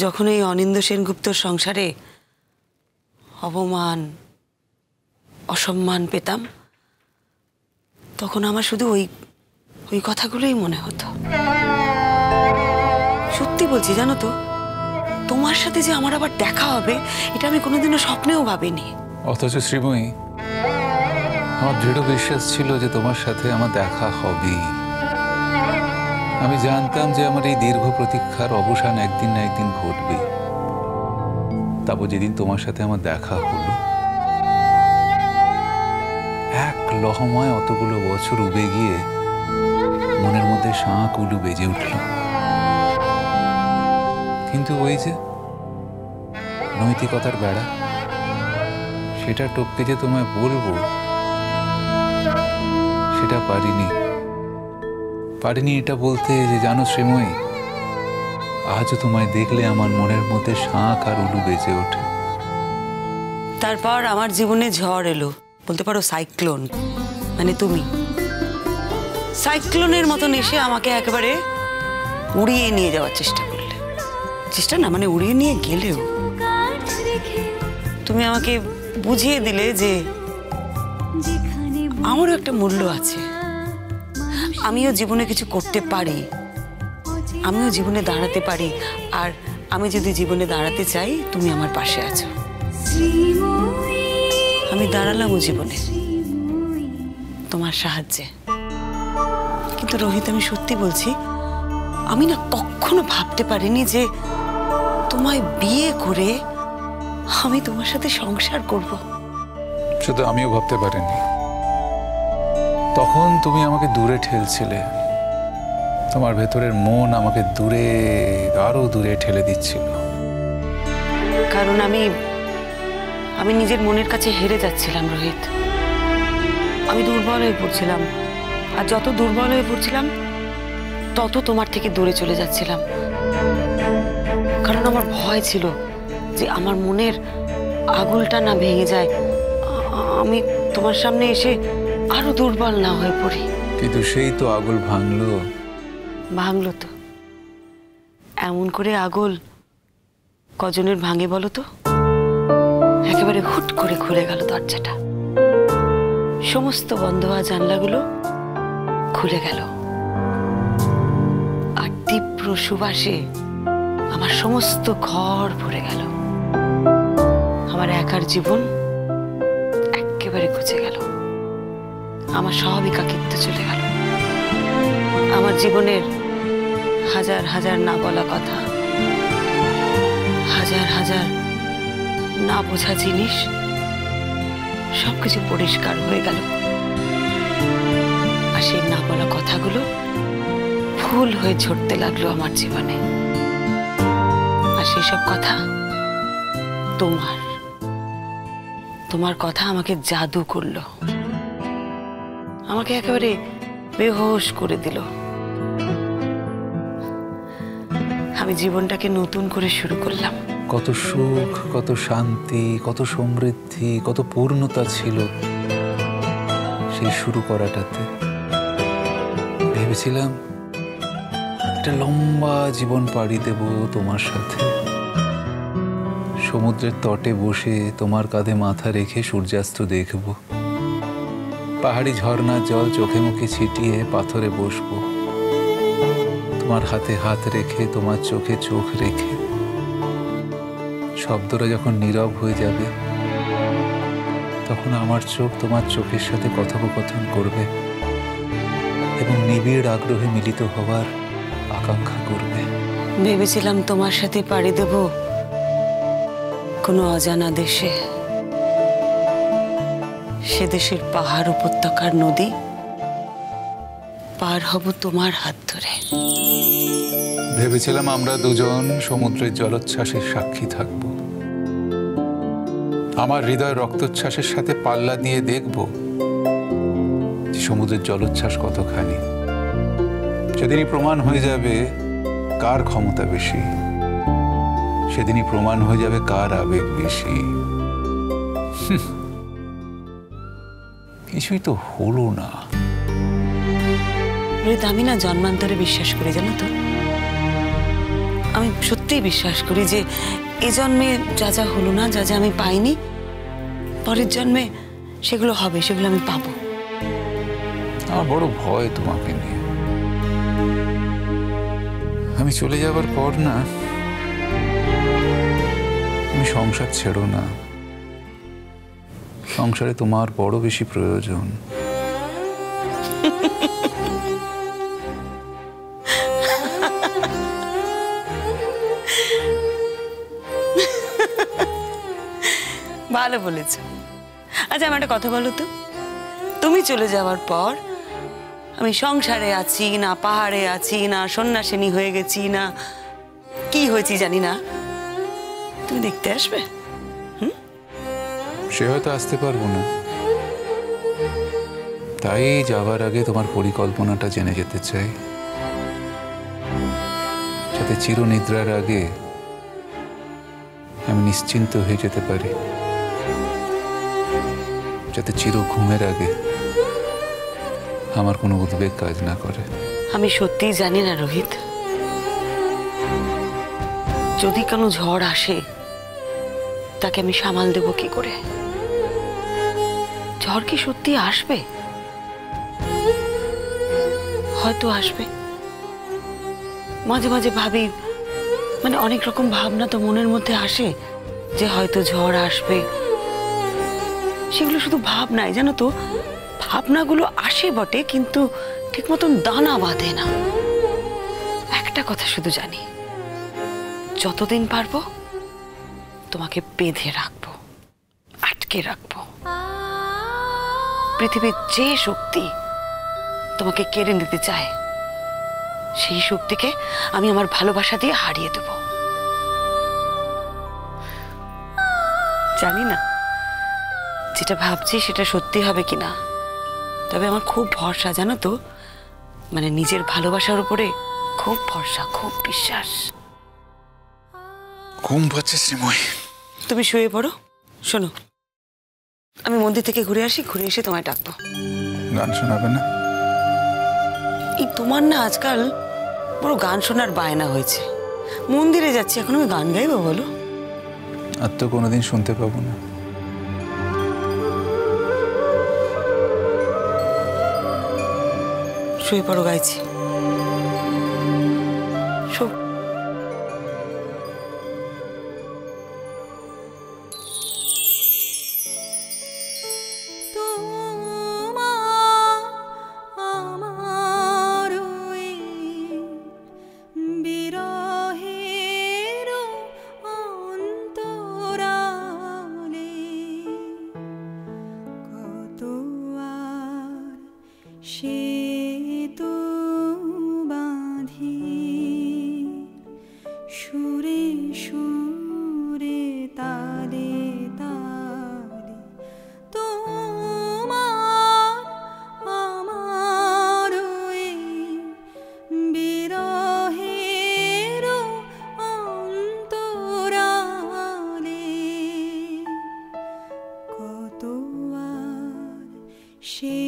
যখন এই অনিন্দ্য সেনগুপ্তর সংসারে অপমান অসম্মান পেতাম, তখন আমার শুধু ওই ওই কথাগুলোই মনে হতো। সত্যি বলছি, জানো তো, তোমার সাথে যে আমার আবার দেখা হবে এটা আমি কোনোদিনও স্বপ্নেও ভাবিনি। অথচ শ্রীময়ী, আমার দৃঢ় বিশ্বাস ছিল যে তোমার সাথে আমার দেখা হবেই। আমি জানতাম যে আমার এই দীর্ঘ প্রতীক্ষার অবসান একদিন না একদিন ঘটবে। তারপর যেদিন তোমার সাথে আমার দেখা হলো, এক লহমায় অতগুলো বছর উবে গিয়ে মনের মধ্যে শাঁখ উলু বেজে উঠল। কিন্তু ওই যে নৈতিকতার বেড়া, সেটা টপকে যে তোমায় বলবো সেটা পারিনি এটা বলতে যে, জানো শ্রীময়ী, আজও তোমায় দেখলে আমার মনের মধ্যে শাঁখ আর উলু বেজে ওঠে। তারপর আমার জীবনে ঝড় এলো, বলতে পারো সাইক্লোন। মানে তুমি সাইক্লোনের মতন এসে আমাকে একেবারে উড়িয়ে নিয়ে যাওয়ার চেষ্টা করলে। চেষ্টা না, মানে উড়িয়ে নিয়ে গেলেও তুমি আমাকে বুঝিয়ে দিলে যে আমারও একটা মূল্য আছে, আমিও জীবনে কিছু করতে পারি, আমিও জীবনে দাঁড়াতে পারি। আর আমি যদি জীবনে দাঁড়াতে চাই, তুমি আমার পাশে আছো। আমি দাঁড়ালামও জীবনে তোমার সাহায্যে। কিন্তু রোহিত, আমি সত্যি বলছি, আমি না কখনো ভাবতে পারিনি যে তোমায় বিয়ে করে আমি তোমার সাথে সংসার করব। শুধু আমিও ভাবতে পারিনি। তখন তুমি আমাকে দূরে ঠেলছিলে, তোমার ভেতরের মন আমাকে দূরে, আরো দূরে ঠেলে দিচ্ছিল। কারণ আমি নিজের মনের কাছে হেরে যাচ্ছিলাম রোহিত। আমি দুর্বল হয়ে পড়ছিলাম, আর যত দুর্বল হয়ে পড়ছিলাম তত তোমার থেকে দূরে চলে যাচ্ছিলাম। কারণ আমার ভয় ছিল যে আমার মনের আগুলটা না ভেঙে যায়, আমি তোমার সামনে এসে আরো দুর্বল না হয়ে পড়ি। কিন্তু সেই তো আগুল ভাঙলো তো। এমন করে আগুল কজনের ভাঙে বলো তো? একেবারে হুট করে খুলে গেল দরজাটা, সমস্ত বন্ধ হওয়া জানলাগুলো খুলে গেল, আর তীব্র সুবাসে আমার সমস্ত ঘর ভরে গেল। আমার একার জীবন একেবারে ঘুচে গেল, আমার সব একাকিত্ব চলে গেল। আমার জীবনের হাজার হাজার না বলা কথা, হাজার হাজার না বোঝা জিনিস, সবকিছু পরিষ্কার হয়ে গেল। আর সেই না বলা কথাগুলো ফুল হয়ে ঝরতে লাগলো আমার জীবনে। আর সেই সব কথা তোমার কথা আমাকে জাদু করলো, আমাকে একেবারে বেহোশ করে দিল। আমি জীবনটাকে নতুন করে শুরু করলাম। কত সুখ, কত শান্তি, কত সমৃদ্ধি, কত পূর্ণতা ছিল সেই শুরু করাটাতে। ভেবেছিলাম একটা লম্বা জীবন পাড়ি দেব তোমার সাথে, সমুদ্রের তটে বসে তোমার কাঁধে মাথা রেখে সূর্যাস্ত দেখব, পাহাড়ি ঝর্ণার জল চোখে মুখে ছিটিয়ে পাথরে বসবো, তোমার হাতে হাত রেখে, তোমার চোখে চোখ রেখে। শব্দটা যখন নীরব হয়ে যাবে, তখন আমার চোখ তোমার চোখের সাথে কথোপকথন করবে এবং নিবিড় আগ্রহে মিলিত হওয়ার আকাঙ্ক্ষা করবে। ভেবেছিলাম তোমার সাথে পাড়ি দেব কোনো অজানা দেশে, সে দেশের পাহাড় উপত্যকার নদী পার হব তোমার হাত ধরে। ভেবেছিলাম আমরা দুজন সমুদ্রের জলোচ্ছ্বাসের সাক্ষী থাকব, আমার হৃদয় রক্তচ্ছ্বাসের সাথে পাল্লা দিয়ে দেখব যে সমুদ্রের জলোচ্ছ্বাস কতখানি। সেদিনই প্রমাণ হয়ে যাবে কার ক্ষমতা বেশি, সেদিনই প্রমাণ হয়ে যাবে কার আবেগ বেশি। কিছুই তো হলো না। আমি না জন্মান্তরে বিশ্বাস করি, জানো তো। আমি সত্যিই বিশ্বাস করি যে এ জন্মে যা যা হলো না, যা যা আমি পাইনি, পরের জন্মে সেগুলো হবে, সেগুলো আমি পাবো। আমার বড় ভয় তোমাকে নিয়ে। আমি চলে যাবার পর না, তুমি সংসার ছেড়ো না। সংসারে তোমার বড় বেশি প্রয়োজন। ভালো বলেছ। আচ্ছা, আমার একটা কথা বলো তো, তুমি চলে যাওয়ার পর আমি সংসারে আছি না, পাহাড়ে আছি না, সন্ন্যাসিনী হয়ে গেছি না, কি হয়েছি জানি না, তুমি দেখতে আসবে? সে হয়তো আসতে পারবো না, তাই যাবার আগে তোমার পরিকল্পনাটা জেনে যেতে চাই, যাতে চিরনিদ্রার আগে আমি নিশ্চিন্ত হয়ে যেতে পারি, যাতে চির ঘুমের আগে আমার কোনো উদ্বেগ কাজ না করে। আমি সত্যিই জানি না রোহিত, যদি কোনো ঝড় আসে তাকে আমি সামাল দেব কি করে? ঝড় কি সত্যি আসবে? হয়তো আসবে। মাঝে মাঝে ভাবি, মানে অনেক রকম ভাবনা তো মনের মধ্যে আসে যে হয়তো ঝড় আসবে। সেগুলো শুধু ভাবনাই, জানো তো, ভাবনাগুলো আসে বটে, কিন্তু ঠিক মতন দানা বাঁধে না। একটা কথা শুধু জানি, যতদিন পারবো তোমাকে বেঁধে রাখবো, আটকে রাখবো। পৃথিবীর যে শক্তি তোমাকে কেড়ে নিতে চায়, সেই শক্তিকে আমি আমার ভালোবাসা দিয়ে হারিয়ে দেব। জানি না যেটা ভাবছি সেটা সত্যি হবে কিনা, তবে আমার খুব ভরসা, জানো তো, মানে নিজের ভালোবাসার উপরে খুব ভরসা, খুব বিশ্বাস। ঘুম পাচ্ছে শ্রীময়ী, তুমি শুয়ে পড়ো। শোনো, আমি মন্দির থেকে ঘুরে আসি, ঘুরে এসে তোমায় ডাকবো। গান শোনাবে না? এই তোমার না আজকাল বড় গান শোনার বায়না হয়েছে। মন্দিরে যাচ্ছি, এখন আমি গান গাইবো বলো? আর তো কোনোদিন শুনতে পাবো না। শুয়ে পড়ো, গাইছি। শো। সুরে সুরে তালে তালে তোমার আমার বিরহের অন্তরালে কত আর সে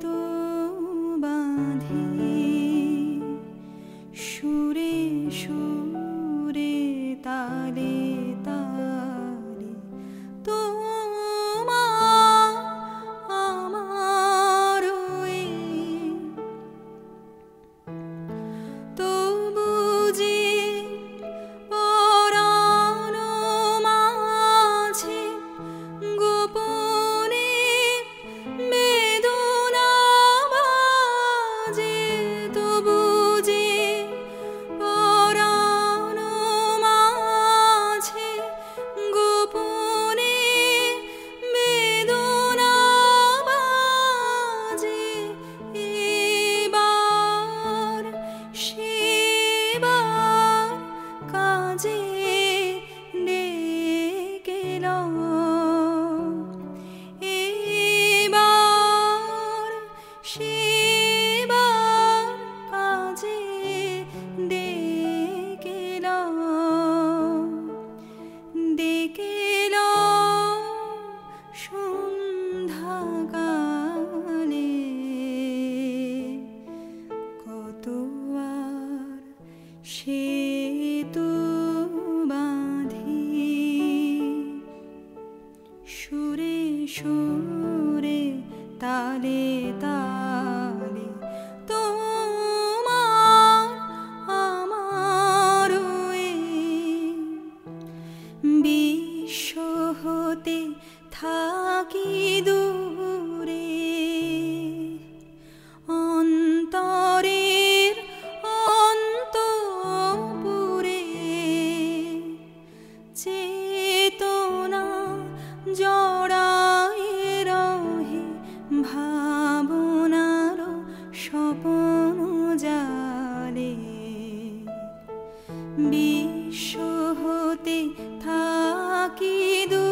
তো বাঁধি সুরে সুরে তালে তালে তোমার আমার তবু যে পরাণ মাঝে গোপনে বেদনা বাজে, তবু যে পরাণ মাঝে গোপনে বেদনা বাজে, এবার সেবার কাজে ডেকেল, এবার সেবার কাজে ডেকেল, ডেকেল সন্ধ্যাকালে কত আর সে সুরে তালে তালে তোমার আমার বিশ্ব হতে থাকি দূরে, অন্তরের অন্তপুরে চেতনা জড়ায় রহে ভাবনার স্বপ্ন জালে। বিশ্ব হতে থাকি দূরে